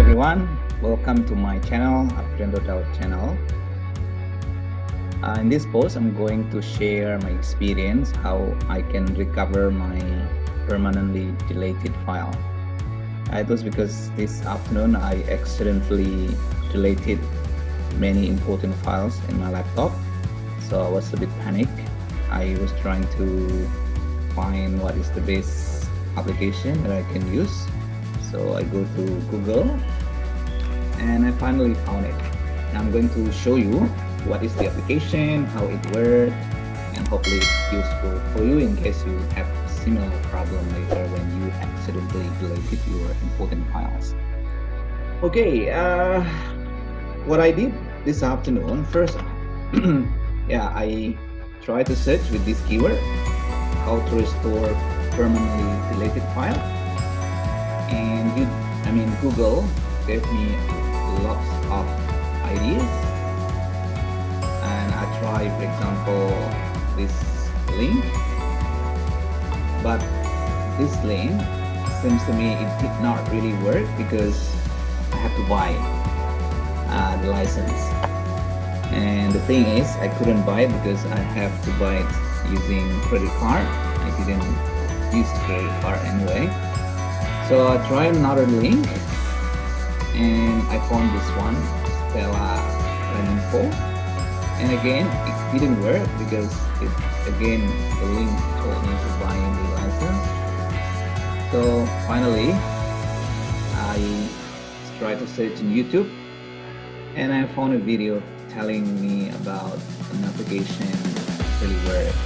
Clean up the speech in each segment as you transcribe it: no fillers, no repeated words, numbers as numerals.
everyone, welcome to my channel, Afrianto Daud channel. In this post, I'm going to share my experience how I can recover my permanently deleted file. It was because this afternoon I accidentally deleted many important files in my laptop, so I was a bit panicked. I was trying to find what is the best application that I can use. So I go to Google and I finally found it. Now I'm going to show you what is the application, how it works, and hopefully it's useful for you in case you have a similar problem later when you accidentally deleted your important files. Okay, what I did this afternoon, first, I tried to search with this keyword, how to restore permanently deleted file. And Google gave me lots of ideas, and I tried, for example, this link, but this link seems to me it did not really work because I have to buy the license, and the thing is I couldn't buy it because I have to buy it using credit card. I didn't use credit card anyway. So I tried another link and I found this one, Stella Info, and again it didn't work because the link told me to buy the license. So finally I tried to search in YouTube and I found a video telling me about an application that really works,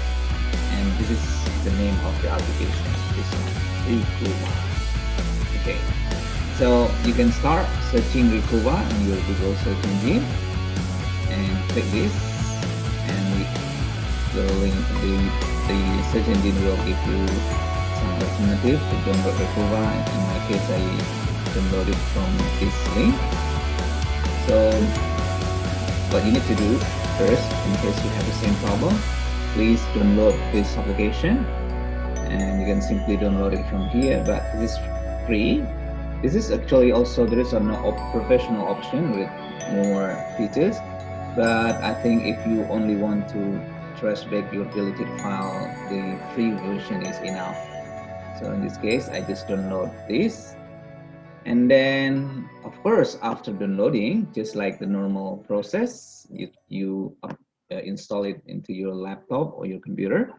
and this is the name of the application, this one, RECUVA. Okay, so you can start searching RECUVA in your Google search engine and click this, and the search engine will give you some alternatives to download RECUVA. In my case, I downloaded from this link. So what you need to do first, in case you have the same problem, please download this application, and you can simply download it from here, but this is free. This is actually also, there is a professional option with more features, but I think if you only want to trace back your deleted file, the free version is enough. So in this case, I just download this, and then of course after downloading, just like the normal process, you install it into your laptop or your computer,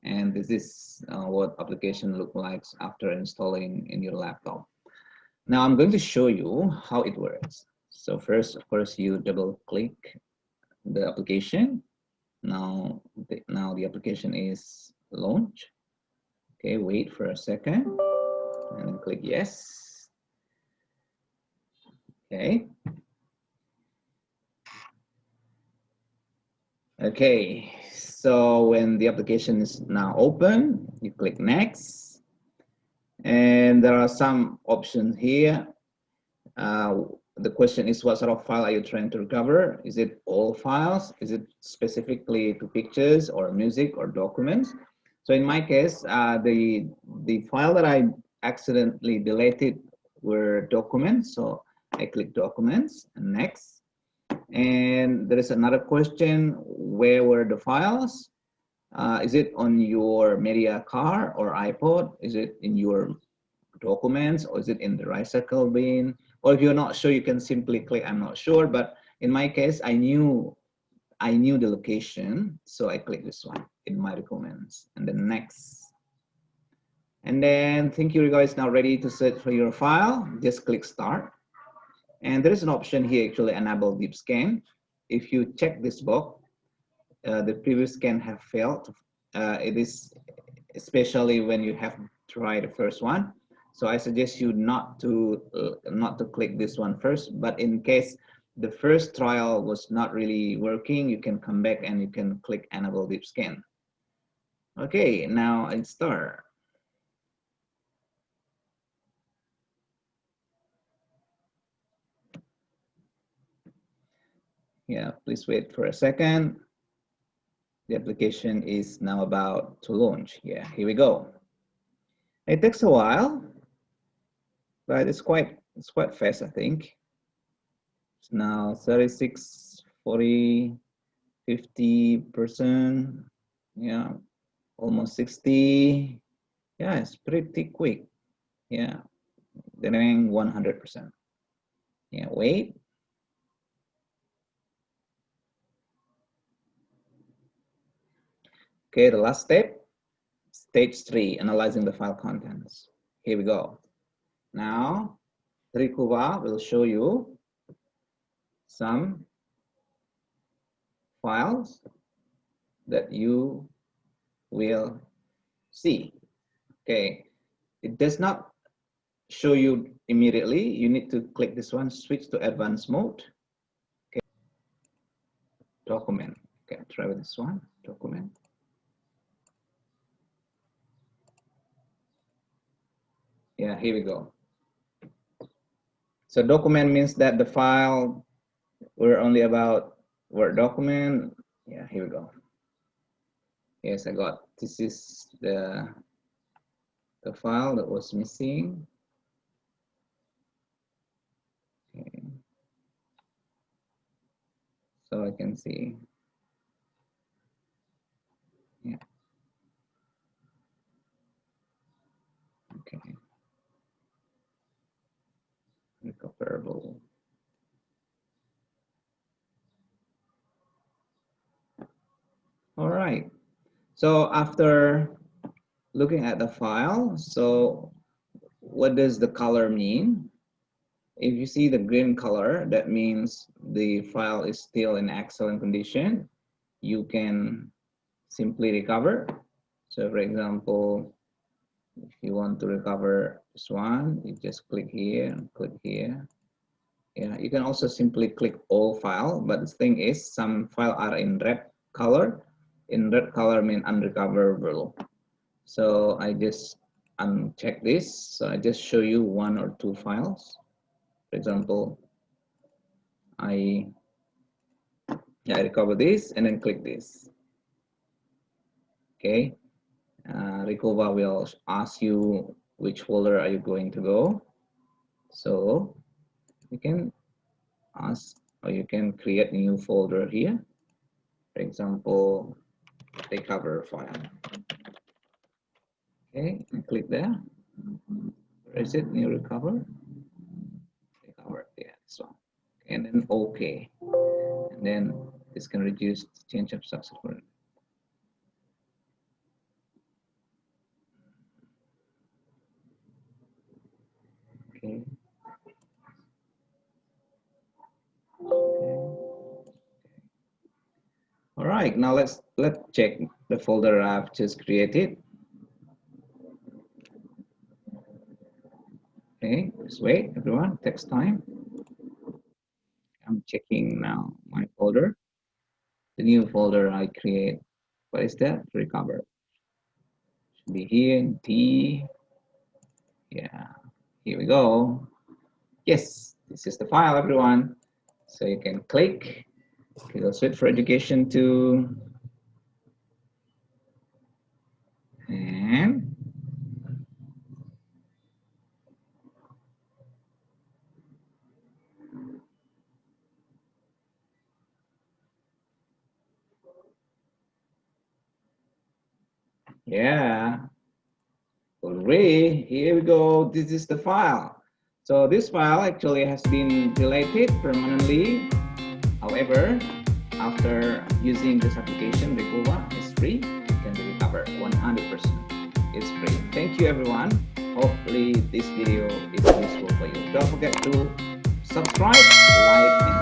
and this is what application look like after installing in your laptop. Now I'm going to show you how it works. So first, of course, you double click the application. Now the application is launched. Okay, wait for a second and then click yes. Okay, so when the application is now open, you click next, and there are some options here. The question is, what sort of file are you trying to recover? Is it all files? Is it specifically to pictures or music or documents? So in my case, the file that I accidentally deleted were documents, so I click documents and next. And there is another question, where were the files? Is it on your media card or iPod? Is it in your documents, or is it in the recycle bin? Or if you're not sure, you can simply click I'm not sure, but in my case I knew the location, so I click this one, in my documents, and then next. And then think you guys now ready to search for your file, just click start. And there is an option here, actually, enable deep scan. If you check this box, the previous scan have failed. It is especially when you have tried the first one. So I suggest you not to click this one first. But in case the first trial was not really working, you can come back and you can click enable deep scan. Okay, now I start. Yeah, please wait for a second. The application is now about to launch. Yeah, here we go. It takes a while, but it's quite It's quite fast, I think. It's now 36, 40, 50%. Yeah, almost 60. Yeah, it's pretty quick. Yeah, then 100%. Yeah, wait. Okay, the last step, stage 3, analyzing the file contents. Here we go. Now, RECUVA will show you some files that you will see. Okay, it does not show you immediately. You need to click this one, switch to advanced mode. Okay, document. Okay, try with this one, document. Yeah, here we go. So document means that the file we're only about Word document. Yeah, here we go. Yes, I got. This is the file that was missing. Okay. So I can see. Yeah. Okay. Recoverable. All right. So after looking at the file, so what does the color mean? If you see the green color, that means the file is still in excellent condition. You can simply recover. So for example, if you want to recover this one, you just click here and click here. Yeah, you can also simply click all file, but the thing is some file are in red color. In red color mean unrecoverable. So I just uncheck this. So I just show you 1 or 2 files. For example, I recover this and then click this. Okay, RECUVA will ask you which folder are you going to go. So you can ask, or you can create a new folder here. For example, recover file. Okay, and click there. Where is it? New recover. Recover. Yeah, this one. Okay, and then OK. And then this can reduce the change of successful. Okay. All right, now let's check the folder I've just created. Okay, just wait, everyone, takes time. I'm checking now my folder. The new folder I create. What is that? Recover. Should be here, T. Yeah, here we go. Yes, this is the file, everyone. So you can click. Okay, let's wait for education to. And yeah, hooray, here we go. This is the file. So this file actually has been deleted permanently. However, after using this application, RECUVA is free. You can recover 100%. It's free. Thank you, everyone. Hopefully, this video is useful for you. Don't forget to subscribe, like, and